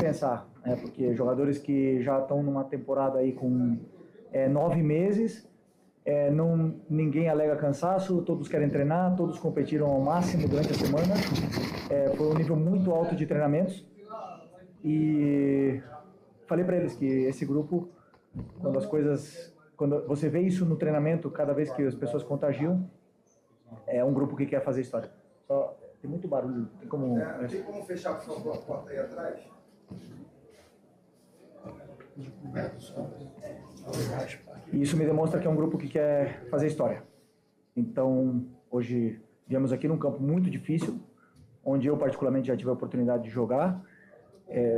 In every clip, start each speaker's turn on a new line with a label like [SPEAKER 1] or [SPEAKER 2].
[SPEAKER 1] pensar, né? Porque jogadores que já estão numa temporada aí com 9 meses, ninguém alega cansaço, todos querem treinar, todos competiram ao máximo durante a semana. Foi um nível muito alto de treinamentos e falei para eles que esse grupo, quando você vê isso no treinamento, cada vez que as pessoas contagiam, é um grupo que quer fazer história. Só tem muito barulho, tem como
[SPEAKER 2] fechar, por favor, a porta aí atrás?
[SPEAKER 1] E isso me demonstra que é um grupo que quer fazer história. Então, hoje viemos aqui num campo muito difícil, onde eu particularmente já tive a oportunidade de jogar,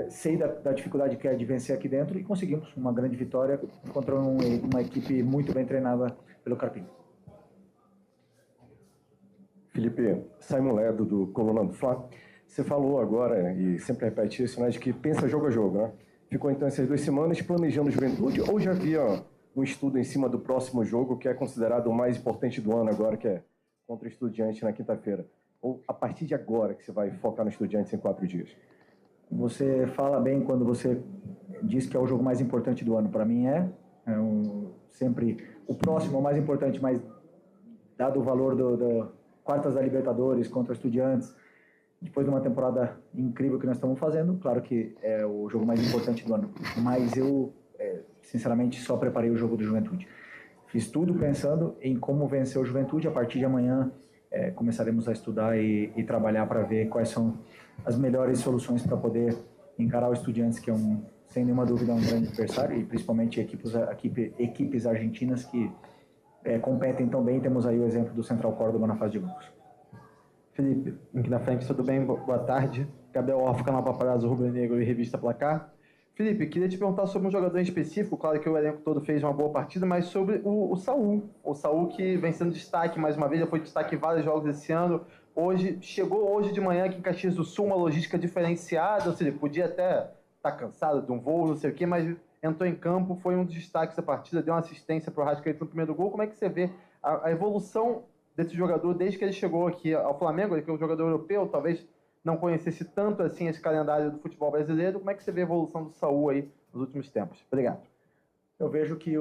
[SPEAKER 1] sei da dificuldade que é de vencer aqui dentro e conseguimos uma grande vitória contra uma equipe muito bem treinada pelo Carpini.
[SPEAKER 3] Felipe, Simon Ledo, do Coluna do Fla. Você falou agora, e sempre repete isso, né, de que pensa jogo a jogo, né? Ficou então essas 2 semanas planejando Juventude ou já havia um estudo em cima do próximo jogo, que é considerado o mais importante do ano agora, que é contra o Estudiantes na quinta-feira? Ou a partir de agora que você vai focar no Estudiantes em 4 dias?
[SPEAKER 1] Você fala bem quando você diz que é o jogo mais importante do ano. Para mim sempre o próximo é o mais importante, mas dado o valor do quartas da Libertadores contra o Estudiantes, depois de uma temporada incrível que nós estamos fazendo, claro que é o jogo mais importante do ano. Mas eu, sinceramente, só preparei o jogo do Juventude. Fiz tudo pensando em como vencer o Juventude. A partir de amanhã começaremos a estudar e trabalhar para ver quais são as melhores soluções para poder encarar o Estudiantes, que sem nenhuma dúvida é um grande adversário, e principalmente equipes argentinas que competem tão bem. Temos aí o exemplo do Central Córdoba na fase de grupos.
[SPEAKER 4] Felipe, aqui na frente, tudo bem? Boa tarde. Gabriel Orff, canal Paparazzo Rubro Negro e Revista Placar. Felipe, queria te perguntar sobre um jogador em específico. Claro que o elenco todo fez uma boa partida, mas sobre o Saul. O Saul, que vem sendo destaque mais uma vez, já foi destaque em vários jogos esse ano. Chegou hoje de manhã aqui em Caxias do Sul, uma logística diferenciada, ou seja, podia até estar cansado de um voo, não sei o quê, mas entrou em campo, foi um dos destaques da partida, deu uma assistência para o Arrascaeta no primeiro gol. Como é que você vê a evolução desse jogador desde que ele chegou aqui ao Flamengo? Ele que é um jogador europeu, talvez não conhecesse tanto assim esse calendário do futebol brasileiro. Como é que você vê a evolução do Saul aí nos últimos tempos? Obrigado.
[SPEAKER 1] Eu vejo que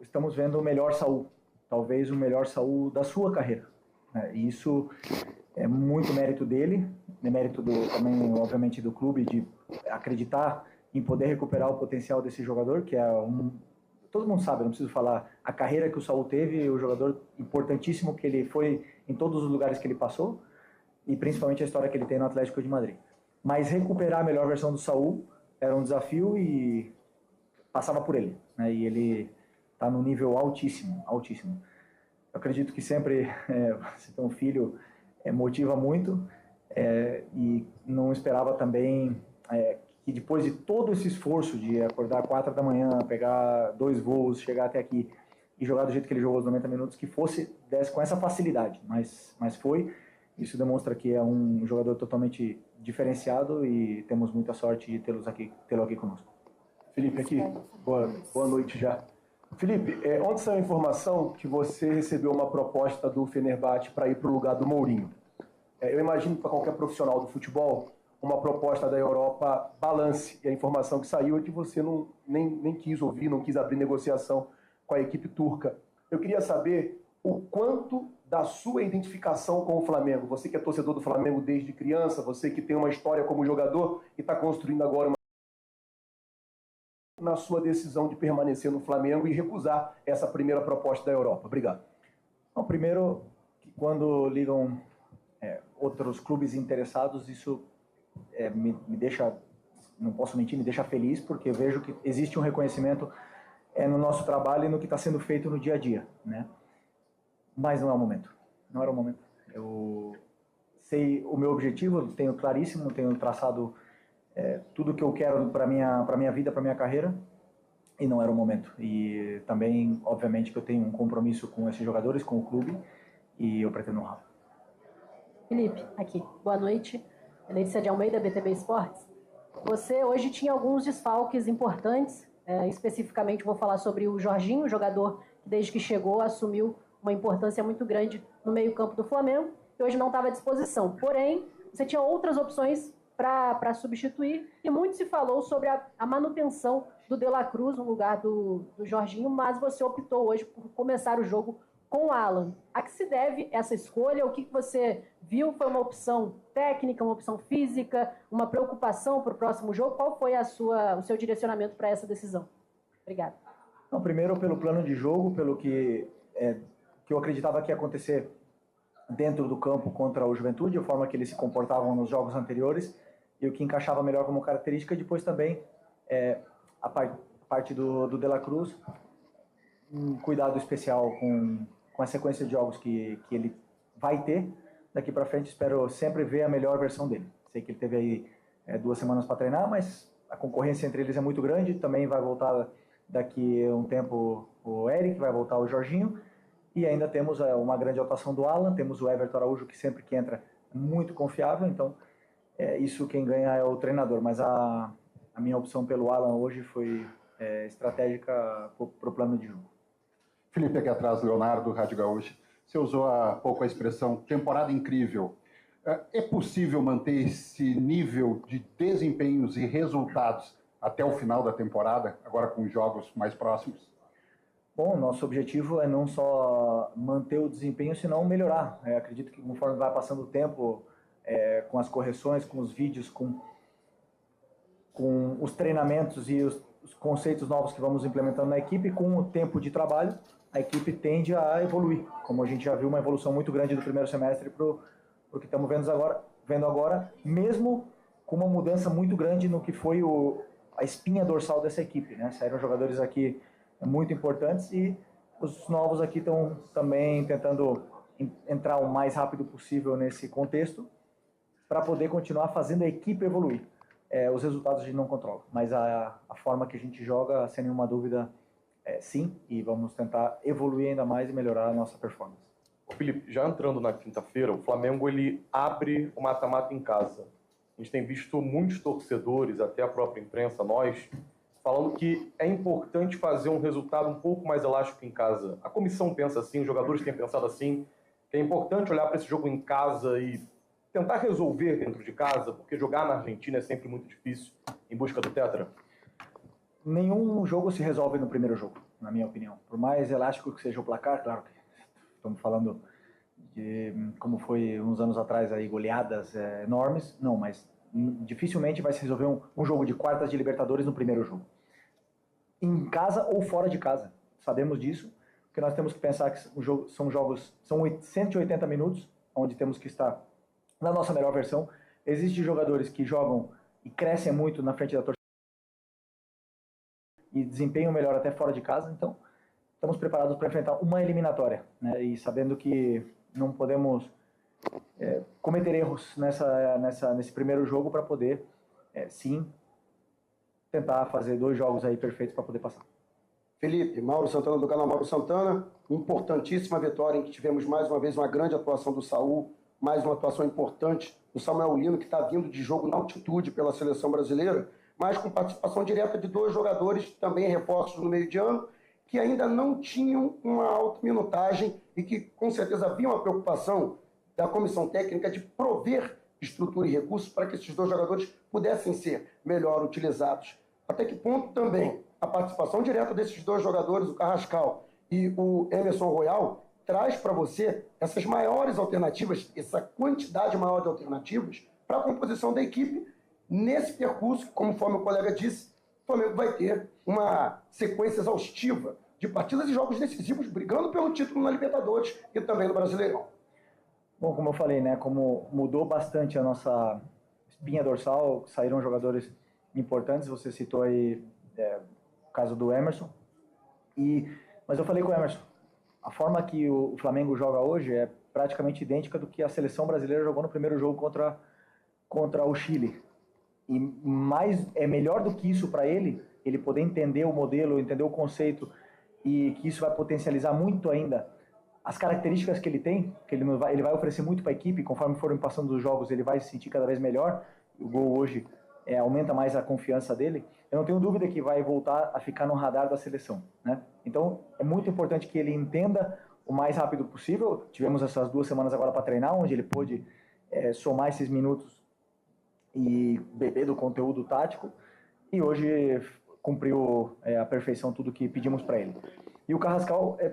[SPEAKER 1] estamos vendo o melhor Saul, talvez o melhor Saul da sua carreira. E isso é muito mérito dele, mérito também, obviamente, do clube, de acreditar em poder recuperar o potencial desse jogador, que todo mundo sabe, não preciso falar, a carreira que o Saul teve, o jogador importantíssimo que ele foi em todos os lugares que ele passou, e principalmente a história que ele tem no Atlético de Madrid. Mas recuperar a melhor versão do Saul era um desafio e passava por ele, né? E ele está num nível altíssimo, altíssimo. Eu acredito que sempre você ter um filho motiva muito, e não esperava também que depois de todo esse esforço de acordar 4 da manhã, pegar 2 voos, chegar até aqui e jogar do jeito que ele jogou os 90 minutos, que desse com essa facilidade, mas foi. Isso demonstra que é um jogador totalmente diferenciado e temos muita sorte de tê-lo aqui conosco.
[SPEAKER 3] Felipe, aqui, boa noite já. Felipe, ontem saiu a informação que você recebeu uma proposta do Fenerbahçe para ir para o lugar do Mourinho. Eu imagino que para qualquer profissional do futebol, uma proposta da Europa balance. E a informação que saiu é que você nem quis ouvir, não quis abrir negociação com a equipe turca. Eu queria saber o quanto da sua identificação com o Flamengo. Você que é torcedor do Flamengo desde criança, você que tem uma história como jogador e está construindo agora na sua decisão de permanecer no Flamengo e recusar essa primeira proposta da Europa. Obrigado.
[SPEAKER 1] Bom, primeiro, quando ligam outros clubes interessados, isso me deixa, não posso mentir, me deixa feliz, porque vejo que existe um reconhecimento no nosso trabalho e no que está sendo feito no dia a dia, né? Mas não é o momento. Não era o momento. Eu sei o meu objetivo, tenho claríssimo, tenho traçado tudo que eu quero para minha vida, para minha carreira, e não era o momento. E também, obviamente, que eu tenho um compromisso com esses jogadores, com o clube, e eu pretendo honrar.
[SPEAKER 5] Felipe, aqui. Boa noite. Letícia de Almeida, BTB Esportes. Você hoje tinha alguns desfalques importantes, especificamente vou falar sobre o Jorginho, jogador que desde que chegou assumiu uma importância muito grande no meio-campo do Flamengo, e hoje não estava à disposição. Porém, você tinha outras opções para substituir. E muito se falou sobre a manutenção do De La Cruz no lugar do Jorginho, mas você optou hoje por começar o jogo com o Alan. A que se deve essa escolha? O que você viu? Foi uma opção técnica, uma opção física, uma preocupação para o próximo jogo? Qual foi o seu direcionamento para essa decisão? Obrigada.
[SPEAKER 1] Não, primeiro, pelo plano de jogo, pelo que eu acreditava que ia acontecer dentro do campo contra o Juventude, a forma que eles se comportavam nos jogos anteriores e o que encaixava melhor como característica. E depois também a parte do De La Cruz, um cuidado especial com a sequência de jogos que ele vai ter daqui para frente. Espero sempre ver a melhor versão dele. Sei que ele teve aí 2 semanas para treinar, mas a concorrência entre eles é muito grande. Também vai voltar daqui a um tempo o Eric, vai voltar o Jorginho. E ainda temos uma grande atuação do Alan, temos o Everton Araújo, que sempre que entra é muito confiável. Então, isso quem ganha é o treinador. Mas a minha opção pelo Alan hoje foi estratégica para o plano de jogo.
[SPEAKER 6] Felipe, aqui atrás, Leonardo, Rádio Gaúcha. Você usou há pouco a expressão temporada incrível. É possível manter esse nível de desempenhos e resultados até o final da temporada, agora com jogos mais próximos?
[SPEAKER 1] Bom, nosso objetivo é não só manter o desempenho, senão melhorar. Acredito que conforme vai passando o tempo, com as correções, com os vídeos, com os treinamentos e os conceitos novos que vamos implementando na equipe, com o tempo de trabalho, a equipe tende a evoluir. Como a gente já viu uma evolução muito grande do primeiro semestre para o que estamos vendo agora, mesmo com uma mudança muito grande no que foi a espinha dorsal dessa equipe, né? Saíram jogadores aqui muito importantes e os novos aqui estão também tentando entrar o mais rápido possível nesse contexto para poder continuar fazendo a equipe evoluir. Os resultados a gente não controla, mas a forma que a gente joga, sem nenhuma dúvida, sim, e vamos tentar evoluir ainda mais e melhorar a nossa performance.
[SPEAKER 7] Felipe, já entrando na quinta-feira, o Flamengo ele abre o mata-mata em casa. A gente tem visto muitos torcedores, até a própria imprensa, nós, falando que é importante fazer um resultado um pouco mais elástico em casa. A comissão pensa assim, os jogadores têm pensado assim, que é importante olhar para esse jogo em casa e tentar resolver dentro de casa, porque jogar na Argentina é sempre muito difícil em busca do tetra.
[SPEAKER 1] Nenhum jogo se resolve no primeiro jogo, na minha opinião. Por mais elástico que seja o placar, claro que estamos falando de como foi uns anos atrás, aí, goleadas enormes. Não, mas dificilmente vai se resolver um jogo de quartas de Libertadores no primeiro jogo. Em casa ou fora de casa. Sabemos disso, porque nós temos que pensar que são 180 minutos, onde temos que estar na nossa melhor versão. Existem jogadores que jogam e crescem muito na frente da torcida e desempenham melhor até fora de casa, então estamos preparados para enfrentar uma eliminatória, né? E sabendo que não podemos cometer erros nesse primeiro jogo para poder, sim, tentar fazer 2 jogos aí perfeitos para poder passar.
[SPEAKER 8] Felipe, Mauro Santana do canal Mauro Santana, importantíssima vitória em que tivemos mais uma vez uma grande atuação do Saul, mais uma atuação importante do Samuel Lino, que está vindo de jogo na altitude pela seleção brasileira, mas com participação direta de 2 jogadores, também reforços no meio de ano, que ainda não tinham uma alta minutagem e que com certeza havia uma preocupação da comissão técnica de prover estrutura e recursos para que esses 2 jogadores pudessem ser melhor utilizados. Até que ponto também a participação direta desses 2 jogadores, o Carrascal e o Emerson Royal, traz para você essas maiores alternativas, essa quantidade maior de alternativas para a composição da equipe nesse percurso, conforme o colega disse, o Flamengo vai ter uma sequência exaustiva de partidas e jogos decisivos, brigando pelo título na Libertadores e também no Brasileirão.
[SPEAKER 1] Bom, como eu falei, né, como mudou bastante a nossa espinha dorsal, saíram jogadores importantes, você citou aí o caso do Emerson, mas eu falei com o Emerson, a forma que o Flamengo joga hoje é praticamente idêntica do que a seleção brasileira jogou no primeiro jogo contra o Chile. E melhor do que isso para ele poder entender o modelo, entender o conceito, e que isso vai potencializar muito ainda as características que ele tem, que ele vai oferecer muito para a equipe. Conforme forem passando os jogos, ele vai se sentir cada vez melhor. O gol hoje aumenta mais a confiança dele. Eu não tenho dúvida que vai voltar a ficar no radar da seleção, né? Então, é muito importante que ele entenda o mais rápido possível. Tivemos essas 2 semanas agora para treinar, onde ele pôde somar esses minutos e beber do conteúdo tático, e hoje cumpriu à perfeição tudo que pedimos para ele. E o Carrascal é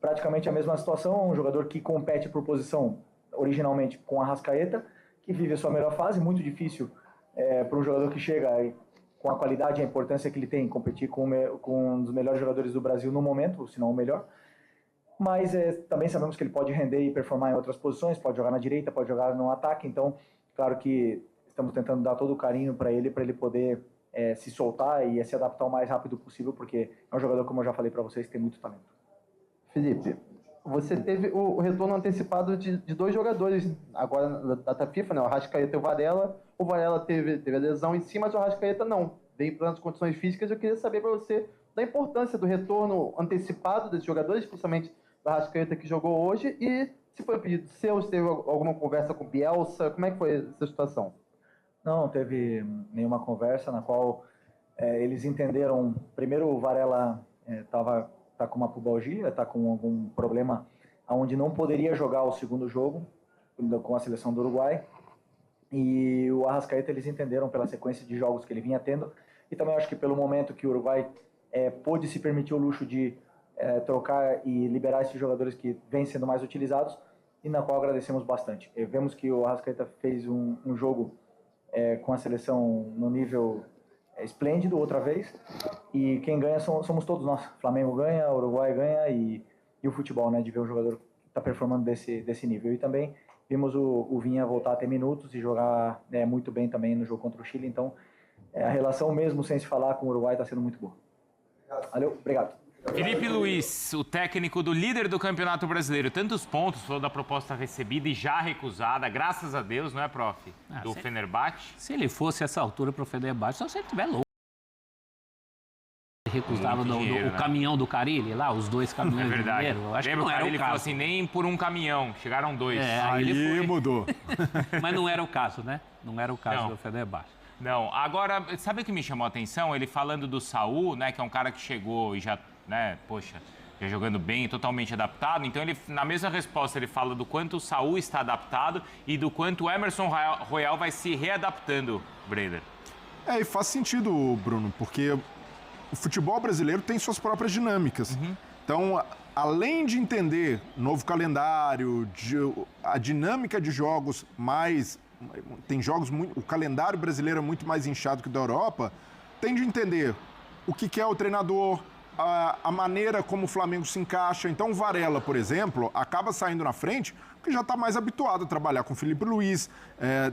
[SPEAKER 1] praticamente a mesma situação, um jogador que compete por posição originalmente com a Arrascaeta, que vive a sua melhor fase, muito difícil para um jogador que chega com a qualidade e a importância que ele tem, competir com um dos melhores jogadores do Brasil no momento, se não o melhor. Mas também sabemos que ele pode render e performar em outras posições, pode jogar na direita, pode jogar no ataque, então, claro que estamos tentando dar todo o carinho para ele poder se soltar e se adaptar o mais rápido possível, porque é um jogador, como eu já falei para vocês, que tem muito talento.
[SPEAKER 4] Felipe, você teve o retorno antecipado de 2 jogadores agora na data FIFA, né? O Arrascaeta e o Varela. O Varela teve a lesão em si, mas o Arrascaeta não. Vem para as condições físicas. Eu queria saber para você da importância do retorno antecipado desses jogadores, principalmente do Arrascaeta que jogou hoje, e se foi pedido seu, se teve alguma conversa com o Bielsa, como é que foi essa situação?
[SPEAKER 1] Não teve nenhuma conversa na qual eles entenderam. Primeiro, o Varela tá com uma pubalgia, está com algum problema onde não poderia jogar o segundo jogo com a seleção do Uruguai. E o Arrascaeta, eles entenderam pela sequência de jogos que ele vinha tendo, e também acho que pelo momento que o Uruguai pôde se permitir o luxo de trocar e liberar esses jogadores que vêm sendo mais utilizados, e na qual agradecemos bastante. Vemos que o Arrascaeta fez um jogo com a seleção no nível esplêndido outra vez, e quem ganha somos todos nós. Flamengo ganha, Uruguai ganha, e o futebol, né, de ver um jogador que está performando desse nível. E também vimos o Vinha voltar a ter minutos e jogar muito bem também no jogo contra o Chile, então a relação mesmo sem se falar com o Uruguai está sendo muito boa. Valeu, obrigado.
[SPEAKER 9] Felipe Luiz, o técnico do líder do Campeonato Brasileiro, tantos pontos, falou da proposta recebida e já recusada, graças a Deus, não é, prof? Do Fenerbahçe.
[SPEAKER 10] Se ele fosse essa altura pro Fenerbahçe, só se ele estiver louco. Recusava o caminhão do Carille lá, os 2 caminhões de dinheiro. Eu acho que não era o caso.
[SPEAKER 9] Ele falou assim, nem por um caminhão, chegaram 2.
[SPEAKER 10] Aí ele foi.
[SPEAKER 11] Mudou.
[SPEAKER 10] Mas não era o caso, né? Não era o caso do Fenerbahçe.
[SPEAKER 9] Não, agora, sabe o que me chamou a atenção? Ele falando do Saul, né, que é um cara que chegou e já, né, poxa, já jogando bem, totalmente adaptado. Então, ele, na mesma resposta, ele fala do quanto o Saul está adaptado e do quanto o Emerson Royal vai se readaptando, Breder.
[SPEAKER 11] E faz sentido, Bruno, porque o futebol brasileiro tem suas próprias dinâmicas. Então, além de entender novo calendário, a dinâmica de jogos mais... Tem jogos muito... O calendário brasileiro é muito mais inchado que o da Europa. Tem de entender o que é o treinador, a maneira como o Flamengo se encaixa. Então, o Varela, por exemplo, acaba saindo na frente porque já está mais habituado a trabalhar com o Felipe Luiz,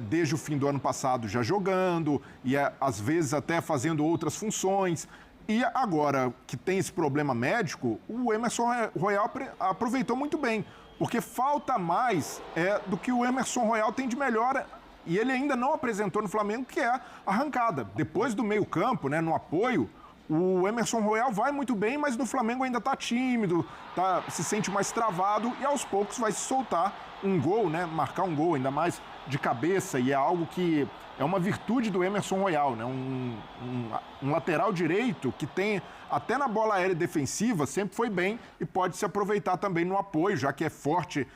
[SPEAKER 11] desde o fim do ano passado já jogando e às vezes até fazendo outras funções. E agora que tem esse problema médico, o Emerson Royal aproveitou muito bem, porque falta mais do que o Emerson Royal tem de melhor, e ele ainda não apresentou no Flamengo, que é a arrancada. Depois do meio-campo, né, no apoio, o Emerson Royal vai muito bem, mas no Flamengo ainda está tímido, se sente mais travado e aos poucos vai se soltar um gol, né, marcar um gol, ainda mais de cabeça, e é algo que é uma virtude do Emerson Royal, né? Um lateral direito que tem, até na bola aérea defensiva, sempre foi bem e pode se aproveitar também no apoio, já que é forte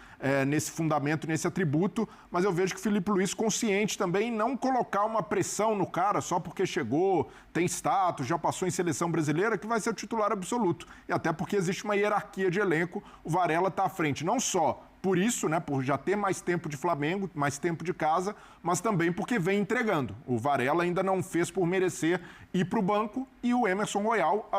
[SPEAKER 11] nesse fundamento, nesse atributo. Mas eu vejo que o Felipe Luiz consciente também em não colocar uma pressão no cara só porque chegou, tem status, já passou em seleção brasileira, que vai ser o titular absoluto. E até porque existe uma hierarquia de elenco, o Varela está à frente, não só por isso, né, por já ter mais tempo de Flamengo, mais tempo de casa, mas também porque vem entregando. O Varela ainda não fez por merecer ir para o banco e o Emerson Royal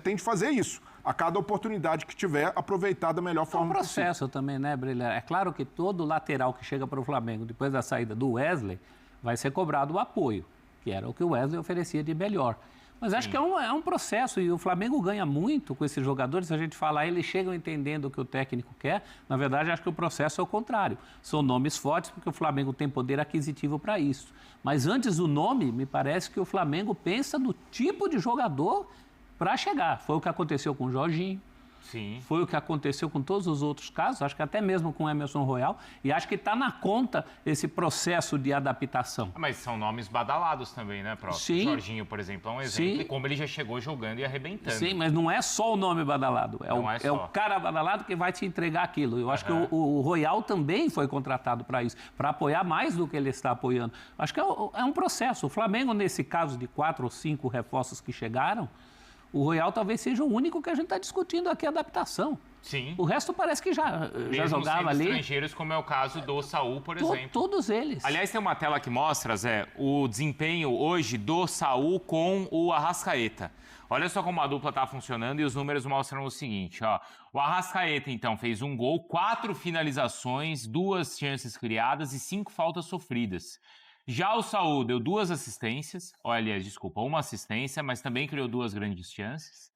[SPEAKER 11] tem de fazer isso. A cada oportunidade que tiver, aproveitar da melhor forma possível.
[SPEAKER 10] É um processo também, né, Brilhar? É claro que todo lateral que chega para o Flamengo, depois da saída do Wesley, vai ser cobrado o apoio, que era o que o Wesley oferecia de melhor. Mas acho que é um processo, e o Flamengo ganha muito com esses jogadores. Se a gente falar, eles chegam entendendo o que o técnico quer. Na verdade, acho que o processo é o contrário. São nomes fortes, porque o Flamengo tem poder aquisitivo para isso. Mas antes do nome, me parece que o Flamengo pensa no tipo de jogador para chegar. Foi o que aconteceu com o Jorginho, Sim. Foi o que aconteceu com todos os outros casos, acho que até mesmo com o Emerson Royal, e acho que está na conta esse processo de adaptação.
[SPEAKER 9] Mas são nomes badalados também, né, prof? Sim. Jorginho, por exemplo, é um exemplo de como ele já chegou jogando e arrebentando.
[SPEAKER 10] Sim, mas não é só o nome badalado, é o cara badalado que vai te entregar aquilo. Eu acho que o Royal também foi contratado para isso, para apoiar mais do que ele está apoiando. Acho que é um processo. O Flamengo, nesse caso de 4 ou 5 reforços que chegaram, o Royal talvez seja o único que a gente está discutindo aqui, a adaptação.
[SPEAKER 9] Sim.
[SPEAKER 10] O resto parece que já jogava ali.
[SPEAKER 9] Estrangeiros, como é o caso do Saúl, por exemplo.
[SPEAKER 10] Todos eles.
[SPEAKER 9] Aliás, tem uma tela que mostra, Zé, o desempenho hoje do Saúl com o Arrascaeta. Olha só como a dupla está funcionando e os números mostram o seguinte, ó. O Arrascaeta, então, fez 1 gol, 4 finalizações, 2 chances criadas e 5 faltas sofridas. Já o Saúl deu 2 assistências, uma assistência, mas também criou 2 grandes chances.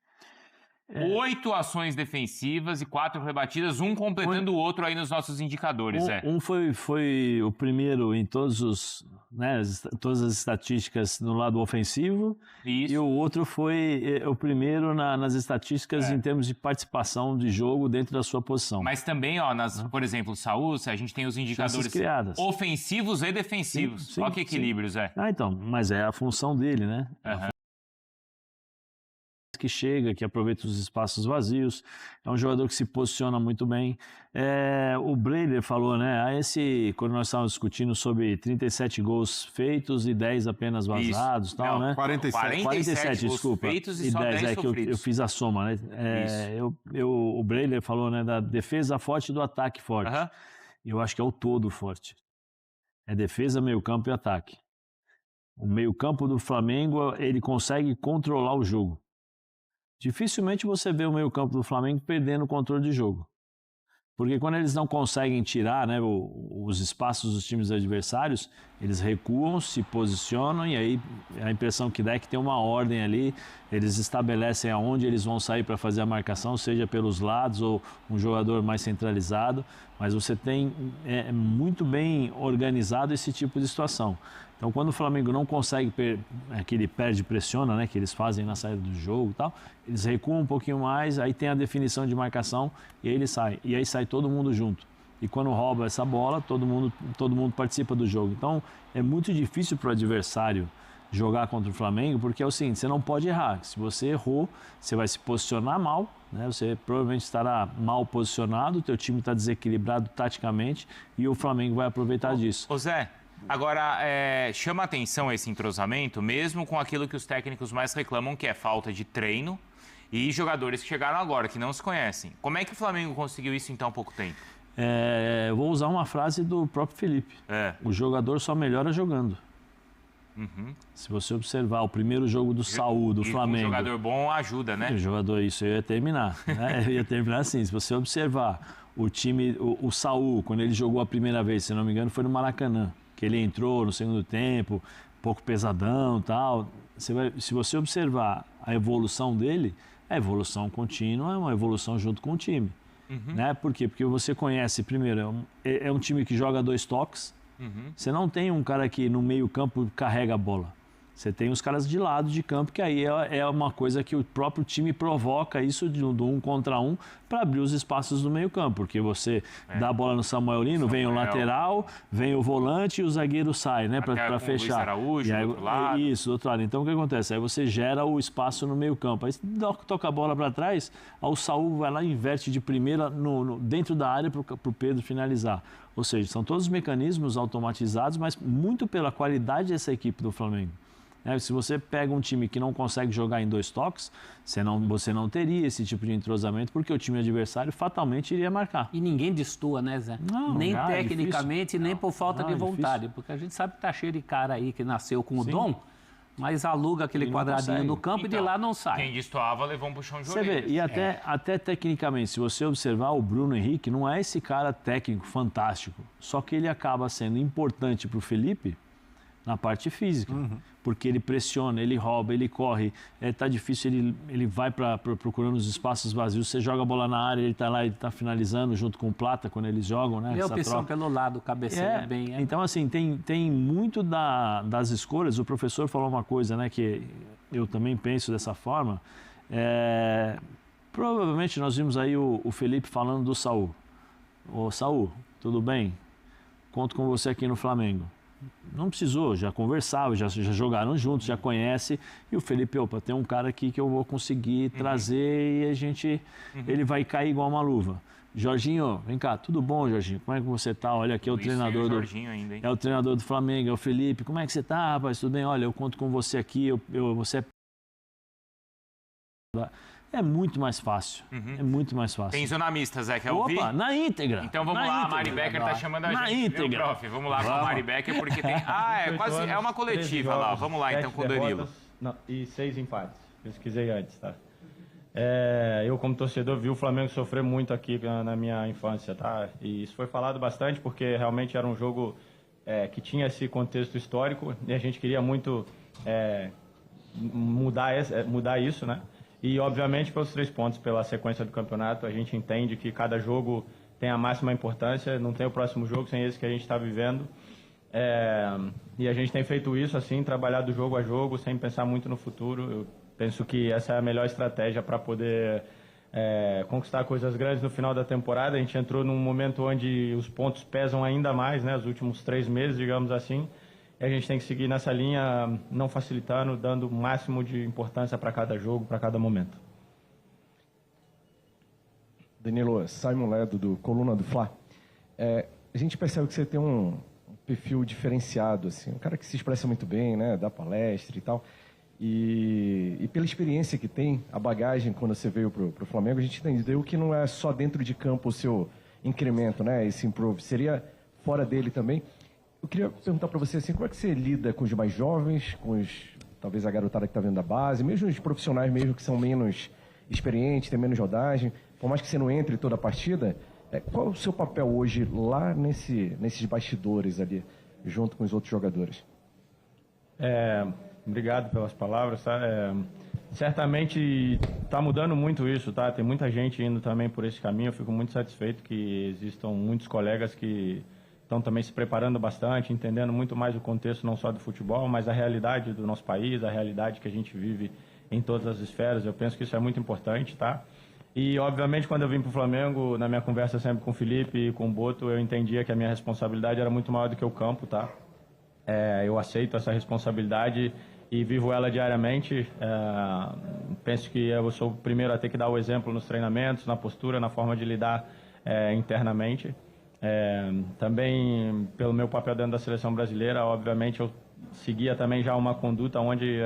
[SPEAKER 9] 8 ações defensivas e 4 rebatidas, um completando o outro aí nos nossos indicadores.
[SPEAKER 12] Um foi o primeiro em todas as estatísticas no lado ofensivo. Isso. E o outro foi o primeiro nas estatísticas em termos de participação de jogo dentro da sua posição.
[SPEAKER 9] Mas também, por exemplo, o Saúl, a gente tem os indicadores ofensivos e defensivos. Olha que equilíbrio, Zé.
[SPEAKER 12] Então, mas é a função dele, né? Que chega, que aproveita os espaços vazios, é um jogador que se posiciona muito bem. O Breiler falou, né, quando nós estávamos discutindo sobre 37 gols feitos e 10 apenas vazados, tal, né? 47, desculpa.
[SPEAKER 9] Feitos e só 10
[SPEAKER 12] que eu fiz a soma, né? O Breiler falou, né, da defesa forte e do ataque forte. Eu acho que é o todo forte. É defesa, meio-campo e ataque. O meio-campo do Flamengo, ele consegue controlar o jogo. Dificilmente você vê o meio-campo do Flamengo perdendo o controle de jogo. Porque quando eles não conseguem tirar, né, os espaços dos times adversários, eles recuam, se posicionam e aí a impressão que dá é que tem uma ordem ali, eles estabelecem aonde eles vão sair para fazer a marcação, seja pelos lados ou um jogador mais centralizado, mas você tem muito bem organizado esse tipo de situação. Então, quando o Flamengo não consegue, que ele perde e pressiona, né, que eles fazem na saída do jogo e tal, eles recuam um pouquinho mais, aí tem a definição de marcação e aí ele sai. E aí sai todo mundo junto. E quando rouba essa bola, todo mundo participa do jogo. Então, é muito difícil para o adversário jogar contra o Flamengo, porque é o seguinte, você não pode errar. Se você errou, você vai se posicionar mal, né? Você provavelmente estará mal posicionado, o teu time está desequilibrado taticamente e o Flamengo vai aproveitar disso.
[SPEAKER 9] Ô Zé, agora, chama atenção esse entrosamento, mesmo com aquilo que os técnicos mais reclamam, que é falta de treino e jogadores que chegaram agora, que não se conhecem. Como é que o Flamengo conseguiu isso em tão pouco tempo?
[SPEAKER 12] Eu vou usar uma frase do próprio Felipe. O jogador só melhora jogando. Se você observar o primeiro jogo do Saúl, do Flamengo...
[SPEAKER 9] Um jogador bom ajuda, né?
[SPEAKER 12] O jogador, isso eu ia terminar. Né? Eu ia terminar assim, se você observar o time, o Saúl, quando ele jogou a primeira vez, se não me engano, foi no Maracanã. Que ele entrou no segundo tempo, um pouco pesadão e tal. Se você observar a evolução dele, a evolução contínua é uma evolução junto com o time. Né? Por quê? Porque você conhece, primeiro, é um time que joga 2 toques. Você não tem um cara que no meio campo carrega a bola. Você tem os caras de lado de campo, que aí é uma coisa que o próprio time provoca isso do 1 contra 1 para abrir os espaços do meio campo. Porque você dá a bola no Samuel Lino, vem o lateral, vem o volante e o zagueiro sai, né, para fechar.
[SPEAKER 9] Luiz Araújo,
[SPEAKER 12] e aí,
[SPEAKER 9] do outro lado.
[SPEAKER 12] Isso, do outro lado. Então o que acontece? Aí você gera o espaço no meio campo. Aí você toca a bola para trás, aí o Saúl vai lá e inverte de primeira dentro da área para o Pedro finalizar. Ou seja, são todos mecanismos automatizados, mas muito pela qualidade dessa equipe do Flamengo. Se você pega um time que não consegue jogar em 2 toques, você não teria esse tipo de entrosamento, porque o time adversário fatalmente iria marcar.
[SPEAKER 10] E ninguém destoa, né, Zé? Nem tecnicamente, nem por falta de vontade. Porque a gente sabe que tá cheio de cara aí que nasceu com o dom, mas aluga aquele quadradinho no campo e de lá não sai.
[SPEAKER 9] Quem destoava levou um puxão de
[SPEAKER 12] orelha. Você vê, e até tecnicamente, se você observar, o Bruno Henrique não é esse cara técnico fantástico, só que ele acaba sendo importante para o Felipe na parte física. Porque ele pressiona, ele rouba, ele corre, tá difícil, ele vai procurando os espaços vazios, você joga a bola na área, ele tá lá, ele tá finalizando junto com o Plata quando eles jogam, né?
[SPEAKER 10] E a opção pelo lado, cabeceia bem.
[SPEAKER 12] Então, assim, tem muito das escolhas. O professor falou uma coisa, né, que eu também penso dessa forma, Provavelmente nós vimos aí o Felipe falando do Saul. Ô, Saul, tudo bem? Conto com você aqui no Flamengo. Não precisou, já conversava, já jogaram juntos, já conhece. E o Felipe, opa, tem um cara aqui que eu vou conseguir trazer e a gente, ele vai cair igual uma luva. Jorginho, vem cá, tudo bom, Jorginho? Como é que você tá? Olha, aqui é o treinador do
[SPEAKER 9] ainda, hein?
[SPEAKER 12] É o treinador do Flamengo, é o Felipe. Como é que você tá, rapaz? Tudo bem? Olha, eu conto com você aqui, você é muito mais fácil. É muito mais fácil.
[SPEAKER 9] Tem zona mista, Zé, quer ouvir?
[SPEAKER 12] Opa, na íntegra.
[SPEAKER 9] Então vamos lá, a Mari Becker tá chamando a gente.
[SPEAKER 12] Na íntegra.
[SPEAKER 9] Viu, prof? Vamos lá com a Mari Becker, porque tem... é uma coletiva lá. Vamos lá então com o Danilo.
[SPEAKER 13] E 6 empates. Pesquisei antes, tá? Eu, como torcedor, vi o Flamengo sofrer muito aqui na minha infância, tá? E isso foi falado bastante porque realmente era um jogo que tinha esse contexto histórico e a gente queria muito mudar isso, né? E, obviamente, pelos 3 pontos, pela sequência do campeonato, a gente entende que cada jogo tem a máxima importância, não tem o próximo jogo sem esse que a gente está vivendo. E a gente tem feito isso, assim, trabalhado jogo a jogo, sem pensar muito no futuro. Eu penso que essa é a melhor estratégia para poder conquistar coisas grandes no final da temporada. A gente entrou num momento onde os pontos pesam ainda mais, né? Os últimos 3 meses, digamos assim. E a gente tem que seguir nessa linha, não facilitando, dando o máximo de importância para cada jogo, para cada momento.
[SPEAKER 3] Danilo, Simon Ledo, do Coluna do Fla. A gente percebe que você tem um perfil diferenciado, assim, um cara que se expressa muito bem, né, dá palestra e tal. E pela experiência que tem, a bagagem, quando você veio para o Flamengo, a gente entendeu que não é só dentro de campo o seu incremento, né, esse improve, seria fora dele também. Eu queria perguntar para você, assim, como é que você lida com os mais jovens, talvez a garotada que está vindo da base, mesmo os profissionais mesmo que são menos experientes, têm menos rodagem, por mais que você não entre toda a partida, qual é o seu papel hoje lá nesses bastidores ali, junto com os outros jogadores?
[SPEAKER 13] Obrigado pelas palavras, tá? Certamente está mudando muito isso, tá? Tem muita gente indo também por esse caminho, eu fico muito satisfeito que existam muitos colegas que estão também se preparando bastante, entendendo muito mais o contexto não só do futebol, mas a realidade do nosso país, a realidade que a gente vive em todas as esferas. Eu penso que isso é muito importante, tá? E, obviamente, quando eu vim para o Flamengo, na minha conversa sempre com o Felipe e com o Boto, eu entendia que a minha responsabilidade era muito maior do que o campo, tá? Eu aceito essa responsabilidade e vivo ela diariamente. Penso que eu sou o primeiro a ter que dar o exemplo nos treinamentos, na postura, na forma de lidar internamente. Também, pelo meu papel dentro da seleção brasileira, obviamente eu seguia também já uma conduta onde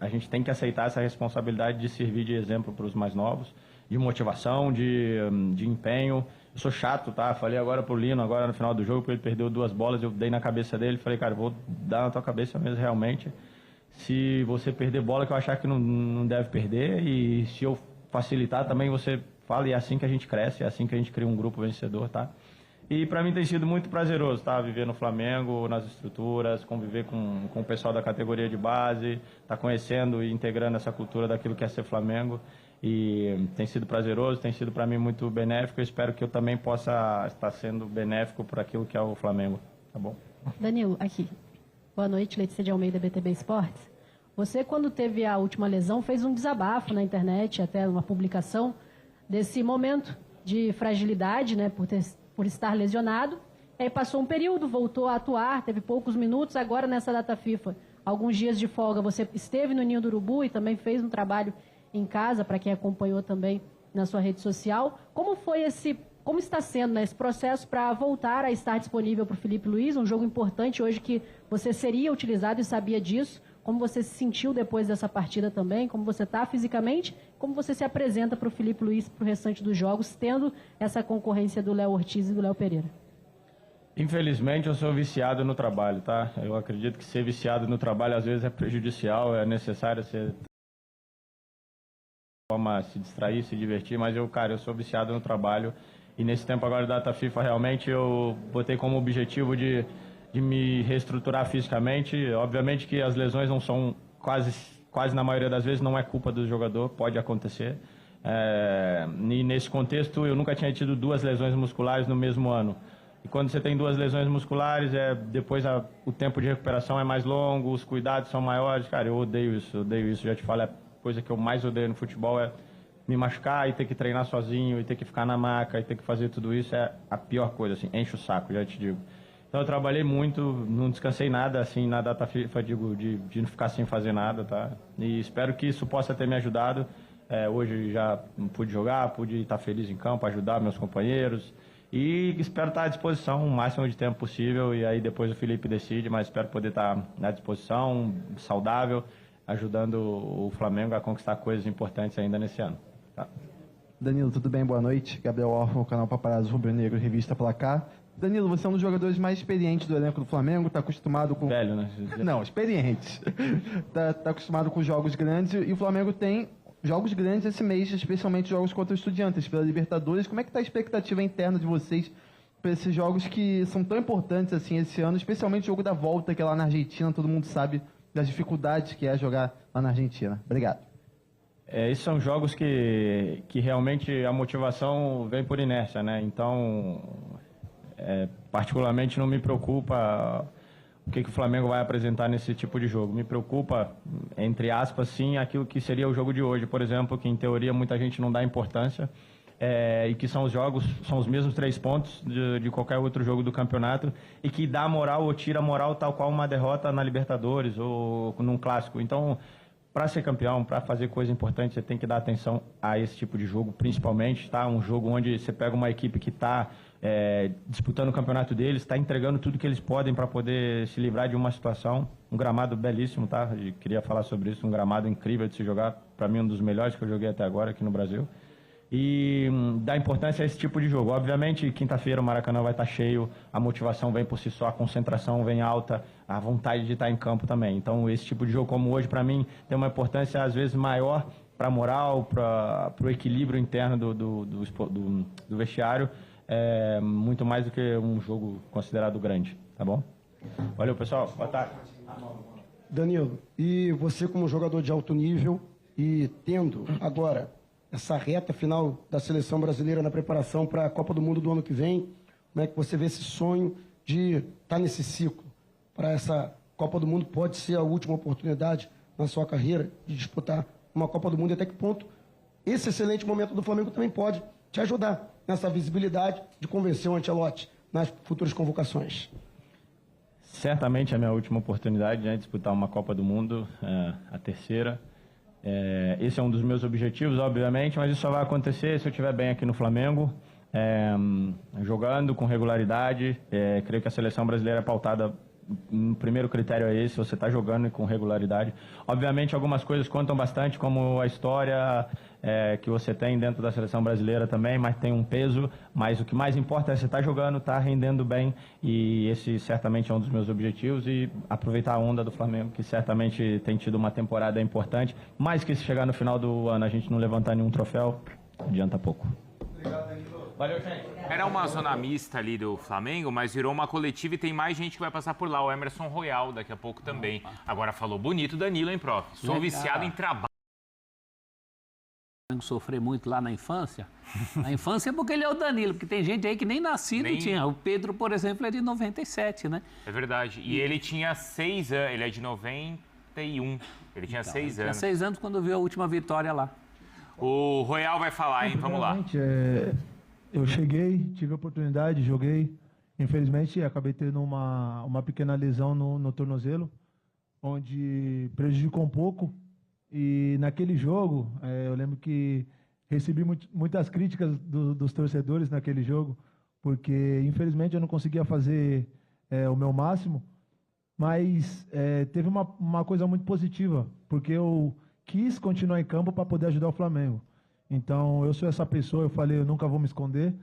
[SPEAKER 13] a gente tem que aceitar essa responsabilidade de servir de exemplo para os mais novos, de motivação, de empenho. Eu sou chato, tá? Falei agora pro Lino, agora no final do jogo, porque ele perdeu 2 bolas, eu dei na cabeça dele, falei, cara, vou dar na tua cabeça mesmo realmente. Se você perder bola que eu achar que não deve perder, e se eu facilitar também você fala, e é assim que a gente cresce, é assim que a gente cria um grupo vencedor, tá? E para mim tem sido muito prazeroso, tá? Viver no Flamengo, nas estruturas, conviver com o pessoal da categoria de base, tá conhecendo e integrando essa cultura daquilo que é ser Flamengo. E tem sido prazeroso, tem sido para mim muito benéfico. Eu espero que eu também possa estar sendo benéfico por aquilo que é o Flamengo, tá bom?
[SPEAKER 5] Danilo, aqui. Boa noite, Letícia de Almeida, BTB Esportes. Você, quando teve a última lesão, fez um desabafo na internet, até uma publicação, desse momento de fragilidade, né, por estar lesionado. Aí passou um período, voltou a atuar, teve poucos minutos. Agora, nessa data FIFA, alguns dias de folga, você esteve no Ninho do Urubu e também fez um trabalho em casa, para quem acompanhou também na sua rede social. Como está sendo, né, esse processo para voltar a estar disponível para o Felipe Luiz, um jogo importante hoje que você seria utilizado e sabia disso? Como você se sentiu depois dessa partida também? Como você está fisicamente? Como você se apresenta para o Felipe Luiz para o restante dos jogos, tendo essa concorrência do Léo Ortiz e do Léo Pereira?
[SPEAKER 13] Infelizmente, eu sou viciado no trabalho, tá? Eu acredito que ser viciado no trabalho às vezes é prejudicial, é necessário ser forma se distrair, se divertir, mas eu sou viciado no trabalho. E nesse tempo agora da data FIFA, realmente eu botei como objetivo de me reestruturar fisicamente. Obviamente que as lesões não são, quase na maioria das vezes, não é culpa do jogador, pode acontecer. E nesse contexto, eu nunca tinha tido 2 lesões musculares no mesmo ano. E quando você tem 2 lesões musculares, depois o tempo de recuperação é mais longo, os cuidados são maiores. Cara, eu odeio isso, já te falo, a coisa que eu mais odeio no futebol é me machucar e ter que treinar sozinho, e ter que ficar na maca, e ter que fazer tudo isso é a pior coisa, assim, enche o saco, já te digo. Então eu trabalhei muito, não descansei nada, assim, na data FIFA, digo, de não ficar sem fazer nada, tá? E espero que isso possa ter me ajudado. Hoje já pude jogar, pude estar feliz em campo, ajudar meus companheiros. E espero estar à disposição o máximo de tempo possível, e aí depois o Felipe decide, mas espero poder estar à disposição, saudável, ajudando o Flamengo a conquistar coisas importantes ainda nesse ano. Tá?
[SPEAKER 4] Danilo, tudo bem? Boa noite. Gabriel Orfão, canal Paparazzo Rubro Negro, revista Placar. Danilo, você é um dos jogadores mais experientes do elenco do Flamengo, está acostumado com...
[SPEAKER 13] Velho, né?
[SPEAKER 4] Não, experiente. Tá acostumado com jogos grandes, e o Flamengo tem jogos grandes esse mês, especialmente jogos contra os Estudiantes pela Libertadores. Como é que está a expectativa interna de vocês para esses jogos que são tão importantes assim esse ano, especialmente o jogo da volta, que é lá na Argentina, todo mundo sabe das dificuldades que é jogar lá na Argentina. Obrigado.
[SPEAKER 13] Esses são jogos que realmente a motivação vem por inércia, né? Então, particularmente não me preocupa o que o Flamengo vai apresentar nesse tipo de jogo. Me preocupa, entre aspas, sim, aquilo que seria o jogo de hoje, por exemplo, que em teoria muita gente não dá importância, e que são os mesmos 3 pontos de qualquer outro jogo do campeonato, e que dá moral ou tira moral tal qual uma derrota na Libertadores ou num clássico. Então, para ser campeão, para fazer coisa importante, você tem que dar atenção a esse tipo de jogo, principalmente, tá? Um jogo onde você pega uma equipe que está disputando o campeonato deles, está entregando tudo que eles podem para poder se livrar de uma situação. Um gramado belíssimo, tá? Eu queria falar sobre isso, um gramado incrível de se jogar, para mim um dos melhores que eu joguei até agora aqui no Brasil. E dá importância a esse tipo de jogo. Obviamente, quinta-feira o Maracanã vai estar cheio, a motivação vem por si só, a concentração vem alta, a vontade de estar em campo também. Então, esse tipo de jogo como hoje, para mim, tem uma importância às vezes maior para a moral, para o equilíbrio interno do vestiário, muito mais do que um jogo considerado grande, tá bom? Valeu, pessoal. Boa tarde.
[SPEAKER 8] Danilo, e você como jogador de alto nível e tendo agora essa reta final da seleção brasileira na preparação para a Copa do Mundo do ano que vem, como é que você vê esse sonho de estar nesse ciclo? Para essa Copa do Mundo pode ser a última oportunidade na sua carreira de disputar uma Copa do Mundo, e até que ponto esse excelente momento do Flamengo também pode te ajudar nessa visibilidade de convencer o Ancelotti nas futuras convocações?
[SPEAKER 13] Certamente é a minha última oportunidade de disputar uma Copa do Mundo, a terceira. Esse é um dos meus objetivos, obviamente, mas isso só vai acontecer se eu estiver bem aqui no Flamengo, jogando com regularidade. Creio que a seleção brasileira é pautada, o primeiro critério é esse, você está jogando com regularidade. Obviamente algumas coisas contam bastante, como a história que você tem dentro da seleção brasileira também, mas tem um peso. Mas o que mais importa é você estar jogando, estar rendendo bem, e esse certamente é um dos meus objetivos, e aproveitar a onda do Flamengo, que certamente tem tido uma temporada importante, mas que se chegar no final do ano a gente não levantar nenhum troféu, adianta pouco.
[SPEAKER 2] Obrigado, Danilo.
[SPEAKER 13] Valeu, gente.
[SPEAKER 9] Era uma zona mista ali do Flamengo, mas virou uma coletiva e tem mais gente que vai passar por lá. O Emerson Royal daqui a pouco também. Agora falou bonito Danilo, hein, prof? Sou viciado em trabalho.
[SPEAKER 10] Sofrer muito lá na infância. Na infância é porque ele é o Danilo, porque tem gente aí que nem nascido tinha. O Pedro, por exemplo, é de 97, né?
[SPEAKER 9] É verdade. E ele tinha 6 anos, ele é de 91. Ele tinha 6 anos.
[SPEAKER 10] Tinha 6 anos quando viu a última vitória lá.
[SPEAKER 9] O Royal vai falar, hein? Vamos lá.
[SPEAKER 14] Eu cheguei, tive a oportunidade, joguei. Infelizmente, acabei tendo uma pequena lesão no tornozelo, onde prejudicou um pouco. E naquele jogo, eu lembro que recebi muitas críticas dos torcedores naquele jogo, porque infelizmente eu não conseguia fazer o meu máximo, mas teve uma coisa muito positiva, porque eu quis continuar em campo para poder ajudar o Flamengo. Então eu sou essa pessoa, eu falei, eu nunca vou me esconder,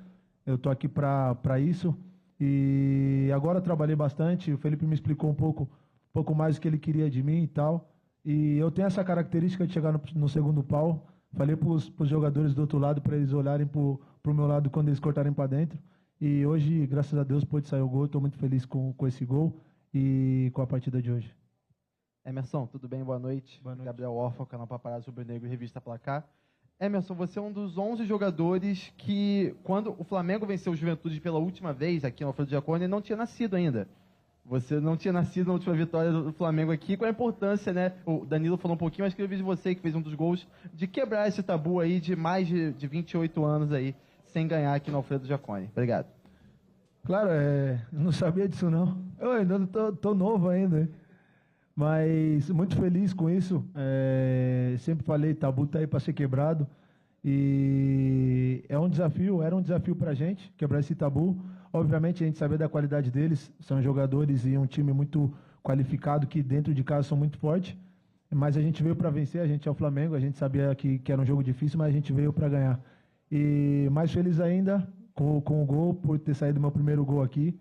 [SPEAKER 14] eu tô aqui para isso. E agora eu trabalhei bastante, o Felipe me explicou um pouco mais o que ele queria de mim e tal. E eu tenho essa característica de chegar no segundo pau. Falei para os jogadores do outro lado para eles olharem para o meu lado quando eles cortarem para dentro. E hoje, graças a Deus, pôde sair o gol. Estou muito feliz com esse gol e com a partida de hoje.
[SPEAKER 4] Emerson, tudo bem? Boa noite. Boa noite. Gabriel Orfão, canal Paparazzo Rubro Negro, revista Placar. Emerson, você é um dos 11 jogadores que, quando o Flamengo venceu o Juventude pela última vez aqui no Alfredo Jaconi, não tinha nascido ainda. Você não tinha nascido na última vitória do Flamengo aqui. Qual a importância, né? O Danilo falou um pouquinho, mas queria ver de você, que fez um dos gols, de quebrar esse tabu aí de mais de 28 anos aí, sem ganhar aqui no Alfredo Jaconi. Obrigado.
[SPEAKER 14] Claro, eu não sabia disso não. Eu ainda tô novo ainda, mas muito feliz com isso. Sempre falei, tabu tá aí para ser quebrado. E é um desafio, era um desafio pra gente, quebrar esse tabu. Obviamente a gente sabia da qualidade deles, são jogadores e um time muito qualificado que dentro de casa são muito fortes. Mas a gente veio para vencer, a gente é o Flamengo, a gente sabia que era um jogo difícil, mas a gente veio para ganhar. E mais feliz ainda com o gol, por ter saído meu primeiro gol aqui.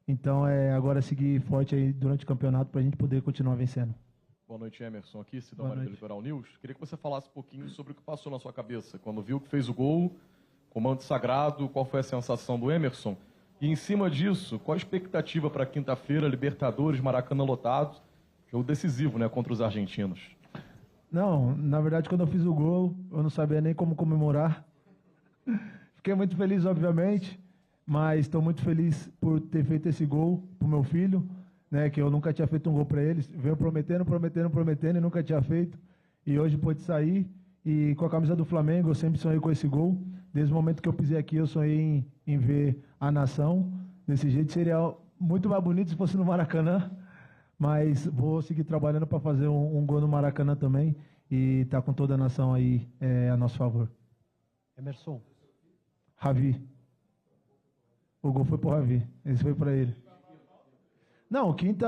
[SPEAKER 14] Então agora seguir forte aí durante o campeonato para a gente poder continuar vencendo.
[SPEAKER 7] Boa noite, Emerson. Aqui, Cidadão do Litoral News. Queria que você falasse um pouquinho sobre o que passou na sua cabeça quando viu que fez o gol, comando sagrado, qual foi a sensação do Emerson? E em cima disso, qual a expectativa para quinta-feira, Libertadores, Maracanã lotado, jogo decisivo, né, contra os argentinos?
[SPEAKER 14] Não, na verdade, quando eu fiz o gol, eu não sabia nem como comemorar. Fiquei muito feliz, obviamente, mas estou muito feliz por ter feito esse gol pro meu filho, né, que eu nunca tinha feito um gol para eles. Veio prometendo e nunca tinha feito. E hoje pôde sair. E com a camisa do Flamengo, eu sempre sonhei com esse gol. Desde o momento que eu pisei aqui, eu sonhei em ver a nação. Desse jeito seria muito mais bonito se fosse no Maracanã. Mas vou seguir trabalhando para fazer um gol no Maracanã também. E tá com toda a nação aí a nosso favor.
[SPEAKER 15] Emerson.
[SPEAKER 14] Ravi. O gol foi pro Ravi. Esse foi para ele. Não, quinta,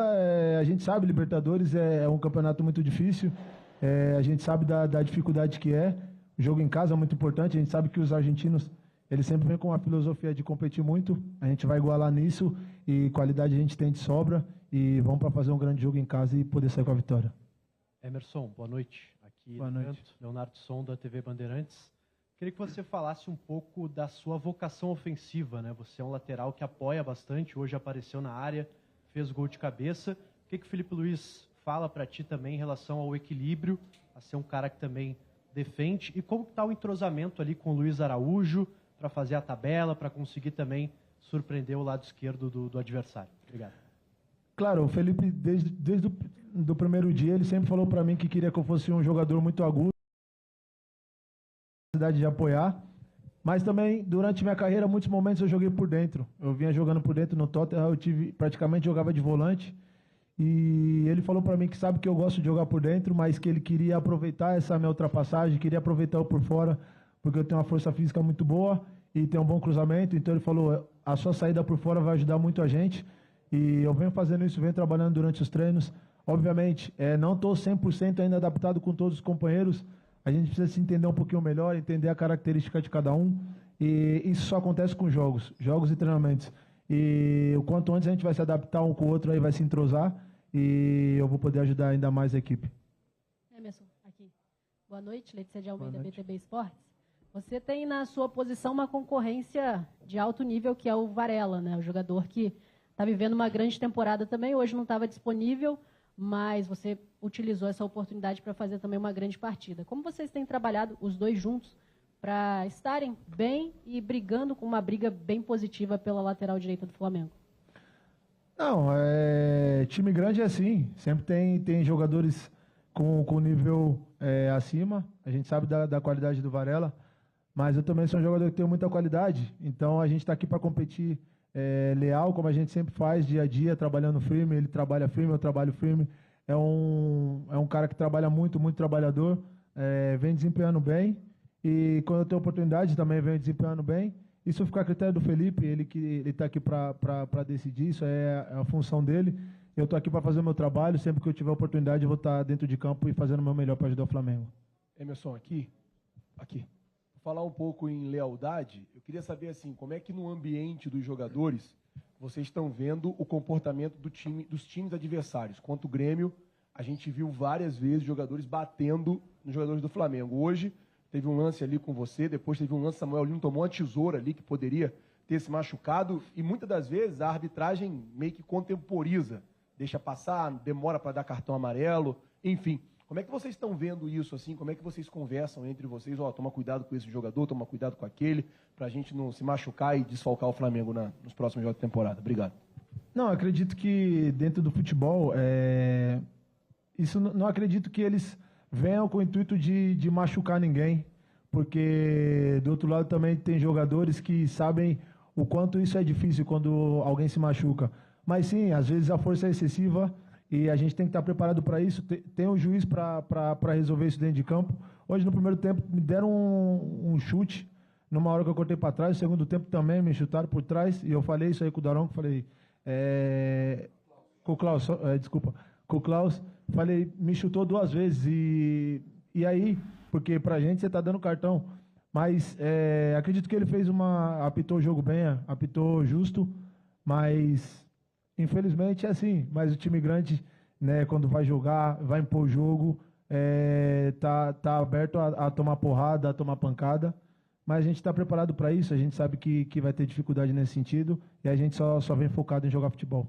[SPEAKER 14] a gente sabe, Libertadores é um campeonato muito difícil. A gente sabe da dificuldade que é. O jogo em casa é muito importante. A gente sabe que os argentinos, eles sempre vêm com uma filosofia de competir muito. A gente vai igualar nisso e qualidade a gente tem de sobra. E vamos para fazer um grande jogo em casa e poder sair com a vitória.
[SPEAKER 15] Emerson, boa noite. Aqui
[SPEAKER 14] boa noite.
[SPEAKER 15] Leonardo Som, da TV Bandeirantes. Queria que você falasse um pouco da sua vocação ofensiva, né? Você é um lateral que apoia bastante, hoje apareceu na área, fez gol de cabeça. O que o Felipe Luiz fala para ti também em relação ao equilíbrio, a ser um cara que também defende? E como está o entrosamento ali com o Luiz Araújo para fazer a tabela, para conseguir também surpreender o lado esquerdo do adversário? Obrigado.
[SPEAKER 14] Claro, o Felipe, desde o primeiro dia, ele sempre falou para mim que queria que eu fosse um jogador muito agudo, de apoiar, mas também durante minha carreira muitos momentos eu joguei por dentro. Eu vinha jogando por dentro no Tottenham, praticamente jogava de volante, e ele falou para mim que sabe que eu gosto de jogar por dentro, mas que ele queria aproveitar essa minha ultrapassagem, queria aproveitar eu por fora, porque eu tenho uma força física muito boa e tenho um bom cruzamento. Então ele falou, a sua saída por fora vai ajudar muito a gente, e eu venho fazendo isso, venho trabalhando durante os treinos. Obviamente, não estou 100% ainda adaptado com todos os companheiros. A gente precisa se entender um pouquinho melhor, entender a característica de cada um. E isso só acontece com jogos e treinamentos. E o quanto antes a gente vai se adaptar um com o outro, aí vai se entrosar. E eu vou poder ajudar ainda mais a equipe.
[SPEAKER 5] Emerson, aqui. Boa noite, Letícia de Almeida, BTB Esportes. Você tem na sua posição uma concorrência de alto nível, que é o Varela, né? O jogador que está vivendo uma grande temporada também. Hoje não estava disponível, mas você utilizou essa oportunidade para fazer também uma grande partida. Como vocês têm trabalhado, os dois juntos, para estarem bem e brigando com uma briga bem positiva pela lateral direita do Flamengo?
[SPEAKER 14] Não, time grande é assim. Sempre tem jogadores com nível acima. A gente sabe da qualidade do Varela, mas eu também sou um jogador que tem muita qualidade. Então a gente está aqui para competir leal, como a gente sempre faz, dia a dia, trabalhando firme. Ele trabalha firme, eu trabalho firme. É um cara que trabalha muito, muito trabalhador, vem desempenhando bem. E quando eu tenho oportunidade, também vem desempenhando bem. Isso fica a critério do Felipe, ele está aqui para decidir, isso é a função dele. Eu estou aqui para fazer o meu trabalho, sempre que eu tiver oportunidade eu vou estar dentro de campo e fazendo o meu melhor para ajudar o Flamengo.
[SPEAKER 3] Emerson, aqui. Falar um pouco em lealdade, eu queria saber assim, como é que no ambiente dos jogadores vocês estão vendo o comportamento dos times adversários? Quanto o Grêmio, a gente viu várias vezes jogadores batendo nos jogadores do Flamengo. Hoje teve um lance ali com você, depois teve um lance, Samuel Lino tomou uma tesoura ali que poderia ter se machucado, e muitas das vezes a arbitragem meio que contemporiza, deixa passar, demora para dar cartão amarelo, enfim. Como é que vocês estão vendo isso, assim? Como é que vocês conversam entre vocês? Toma cuidado com esse jogador, toma cuidado com aquele, para a gente não se machucar e desfalcar o Flamengo nos próximos jogos de temporada. Obrigado.
[SPEAKER 14] Não, acredito que dentro do futebol, isso não acredito que eles venham com o intuito de machucar ninguém, porque do outro lado também tem jogadores que sabem o quanto isso é difícil quando alguém se machuca. Mas sim, às vezes a força é excessiva e a gente tem que estar preparado para isso. Tem um juiz para resolver isso dentro de campo. Hoje, no primeiro tempo, me deram um chute numa hora que eu cortei para trás. No segundo tempo também me chutaram por trás. E eu falei isso aí com o Daronco. Falei, com o Klaus, desculpa. Com o Klaus, falei, me chutou 2 vezes. E aí, porque pra gente você tá dando cartão. Mas acredito que ele apitou o jogo bem, apitou justo. Mas, infelizmente, é assim. Mas o time grande, né, quando vai jogar, vai impor o jogo, tá aberto a tomar porrada, a tomar pancada. Mas a gente está preparado para isso, a gente sabe que vai ter dificuldade nesse sentido e a gente só vem focado em jogar futebol.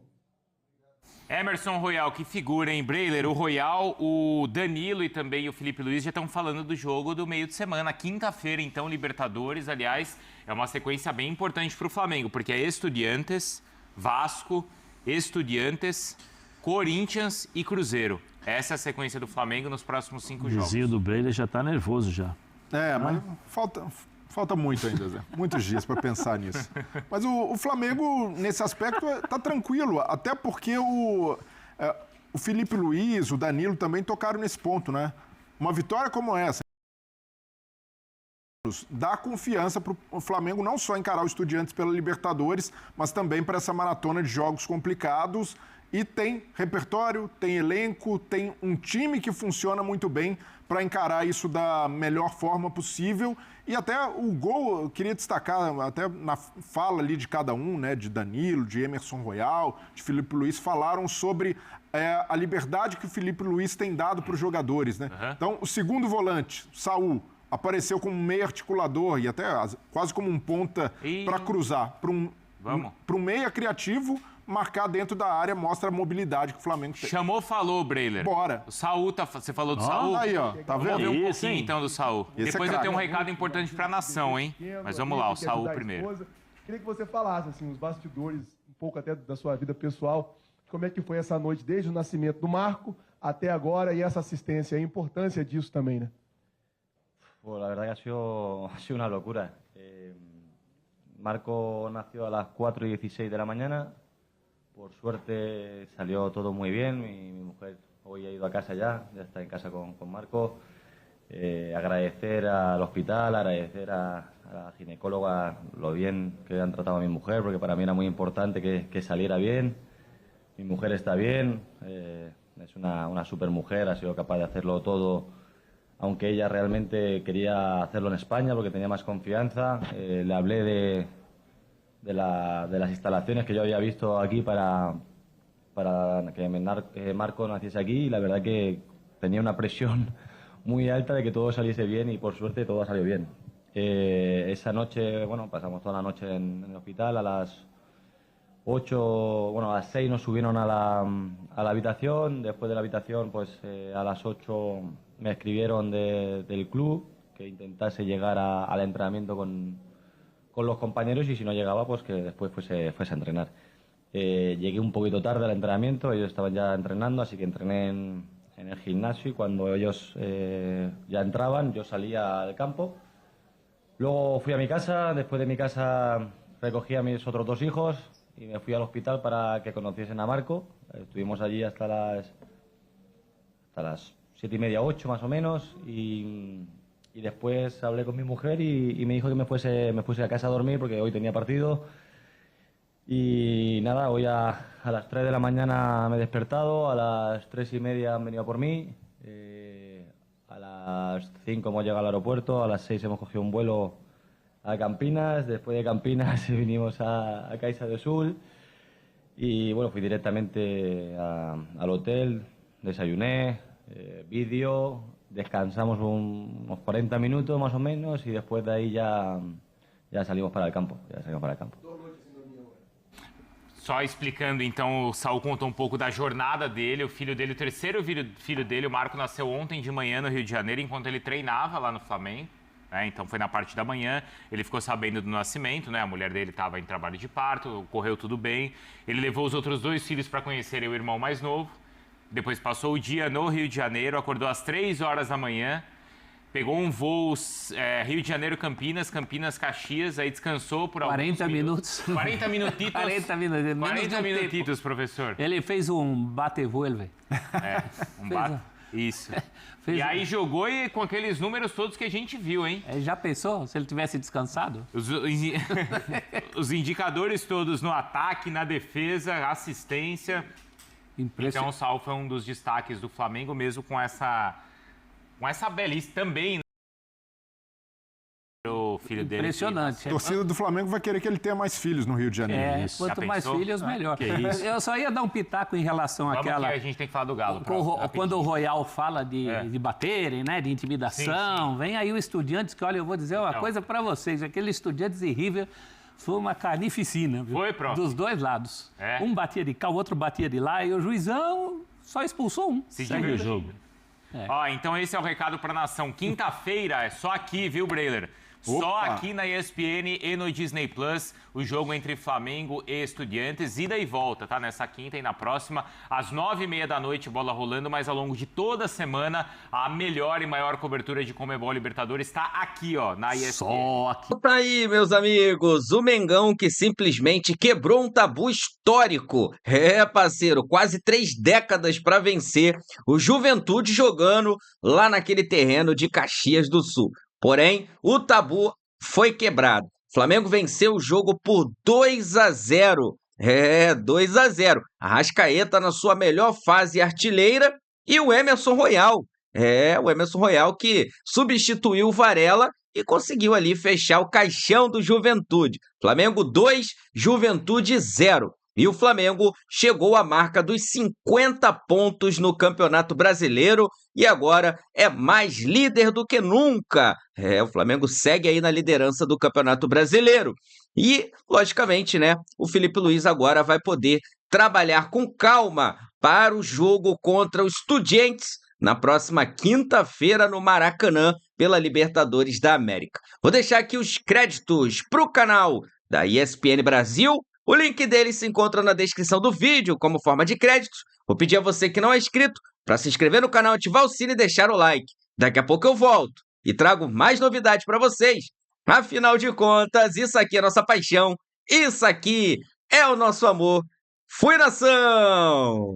[SPEAKER 9] Emerson Royal, que figura, hein, Breiler? O Royal, o Danilo e também o Felipe Luiz já estão falando do jogo do meio de semana. Quinta-feira, então, Libertadores. Aliás, é uma sequência bem importante para o Flamengo, porque é Estudiantes, Vasco, Estudiantes, Corinthians e Cruzeiro. Essa é a sequência do Flamengo nos próximos 5 jogos.
[SPEAKER 12] O vizinho do Breiler já está nervoso já.
[SPEAKER 11] Mas falta muito ainda, Zé. Muitos dias para pensar nisso. Mas o Flamengo, nesse aspecto, está tranquilo. Até porque o Felipe Luiz, o Danilo também tocaram nesse ponto, né? Uma vitória como essa dá confiança para o Flamengo não só encarar o Estudiantes pela Libertadores, mas também para essa maratona de jogos complicados. E tem repertório, tem elenco, tem um time que funciona muito bem para encarar isso da melhor forma possível. E até o gol, eu queria destacar, até na fala ali de cada um, né, de Danilo, de Emerson Royal, de Felipe Luiz, falaram sobre a liberdade que o Felipe Luiz tem dado para os jogadores, né? Então, o segundo volante, Saul, apareceu como meio articulador e até quase como um ponta para cruzar. Para um meia criativo, marcar dentro da área mostra a mobilidade que o Flamengo tem.
[SPEAKER 9] Chamou, falou, Breiler.
[SPEAKER 11] Bora.
[SPEAKER 9] O Saul, você falou do Saul?
[SPEAKER 11] Aí, ó. Tá vendo?
[SPEAKER 9] Vamos ver um pouquinho, então, do Saul.
[SPEAKER 11] Esse
[SPEAKER 9] Depois eu tenho um recado importante para a nação, hein? Mas vamos lá, o Saul primeiro.
[SPEAKER 3] Queria que você falasse, assim, os bastidores, um pouco até da sua vida pessoal, como é que foi essa noite, desde o nascimento do Marco até agora, e essa assistência, a importância disso também, né?
[SPEAKER 16] Pues la verdad que ha sido una locura. Marco nació a las 4:16 de la mañana. Por suerte salió todo muy bien. Mi mujer hoy ha ido a casa ya está en casa con Marco. Agradecer al hospital, agradecer a la ginecóloga lo bien que han tratado a mi mujer, porque para mí era muy importante que saliera bien. Mi mujer está bien, es una super mujer, ha sido capaz de hacerlo todo, aunque ella realmente quería hacerlo en España porque tenía más confianza. Le hablé de las instalaciones que yo había visto aquí para que Marco naciese aquí, y la verdad que tenía una presión muy alta de que todo saliese bien, y por suerte todo ha salido bien. Esa noche, bueno, pasamos toda la noche en el hospital. A las 6 nos subieron a la habitación. Después de la habitación, pues a las 8 me escribieron del club que intentase llegar al entrenamiento con los compañeros, y si no llegaba, pues que después fuese a entrenar. Llegué un poquito tarde al entrenamiento, ellos estaban ya entrenando, así que entrené en el gimnasio, y cuando ellos ya entraban, yo salía al campo. Luego fui a mi casa. Después de mi casa recogí a mis otros 2 hijos y me fui al hospital para que conociesen a Marco. Estuvimos allí hasta las 7:30, 8 más o menos, y después hablé con mi mujer y me dijo que me fuese a casa a dormir porque hoy tenía partido. Y nada, hoy a las 3 de la mañana me he despertado, a las 3:30 han venido por mí, a las 5 hemos llegado al aeropuerto, a las 6 hemos cogido un vuelo a Campinas, después de Campinas vinimos a Caixa de Sul, y bueno, fui directamente al hotel, desayuné, vídeo, descansamos unos 40 minutos más o menos, y después de ahí ya salimos para el campo,
[SPEAKER 9] Só explicando, então, o Saul contou um pouco da jornada dele, o filho dele, o terceiro filho dele, o Marco, nasceu ontem de manhã no Rio de Janeiro, enquanto ele treinava lá no Flamengo. né? Então foi na parte da manhã, ele ficou sabendo do nascimento, né? A mulher dele estava em trabalho de parto, correu tudo bem. Ele levou os outros 2 filhos para conhecerem o irmão mais novo. Depois passou o dia no Rio de Janeiro, acordou às 3 horas da manhã, pegou um voo Rio de Janeiro, Campinas, Caxias, aí descansou por
[SPEAKER 10] 40 minutos.
[SPEAKER 9] 40 minutitos.
[SPEAKER 10] 40 minutos.
[SPEAKER 9] 40 minutitos, professor.
[SPEAKER 10] Ele fez um bate-vuelve.
[SPEAKER 9] Um bate. Isso. E aí jogou e com aqueles números todos que a gente viu, hein?
[SPEAKER 10] Já pensou se ele tivesse descansado?
[SPEAKER 9] Os indicadores todos no ataque, na defesa, assistência. Então o Saul foi um dos destaques do Flamengo, mesmo com essa belíssima também. O filho dele.
[SPEAKER 10] Impressionante.
[SPEAKER 11] A torcida do Flamengo vai querer que ele tenha mais filhos no Rio de Janeiro.
[SPEAKER 10] Quanto mais filhos, melhor. Eu só ia dar um pitaco em relação àquela...
[SPEAKER 9] a gente tem que falar do Galo.
[SPEAKER 10] Quando o Royal fala de baterem, né, de intimidação, vem aí o Estudiantes, que olha, eu vou dizer uma coisa para vocês, aquele Estudiantes e River foi uma carnificina, viu?
[SPEAKER 9] Foi, pronto.
[SPEAKER 10] Dos dois lados. Um batia de cá, o outro batia de lá, e o juizão só expulsou um.
[SPEAKER 9] Segue o jogo. Então esse é o recado para a nação. Quinta-feira é só aqui, viu, Breiler? Só aqui na ESPN e no Disney Plus, o jogo entre Flamengo e Estudiantes, ida e volta, tá? Nessa quinta e na próxima, às 9h30 da noite, bola rolando, mas ao longo de toda a semana, a melhor e maior cobertura de Conmebol Libertadores está aqui, ó, na ESPN.
[SPEAKER 10] Só aqui.
[SPEAKER 17] Tá aí, meus amigos, o Mengão que simplesmente quebrou um tabu histórico. Parceiro, quase 3 décadas para vencer o Juventude jogando lá naquele terreno de Caxias do Sul. Porém, o tabu foi quebrado. O Flamengo venceu o jogo por 2-0. 2-0. Arrascaeta na sua melhor fase artilheira e o Emerson Royal. O Emerson Royal que substituiu o Varela e conseguiu ali fechar o caixão do Juventude. Flamengo 2, Juventude 0. E o Flamengo chegou à marca dos 50 pontos no Campeonato Brasileiro e agora é mais líder do que nunca. O Flamengo segue aí na liderança do Campeonato Brasileiro. E, logicamente, né, o Felipe Luiz agora vai poder trabalhar com calma para o jogo contra o Estudiantes na próxima quinta-feira no Maracanã pela Libertadores da América. Vou deixar aqui os créditos para o canal da ESPN Brasil. O link dele se encontra na descrição do vídeo como forma de créditos. Vou pedir a você que não é inscrito para se inscrever no canal, ativar o sino e deixar o like. Daqui a pouco eu volto e trago mais novidades para vocês. Afinal de contas, isso aqui é nossa paixão, isso aqui é o nosso amor. Fui, nação!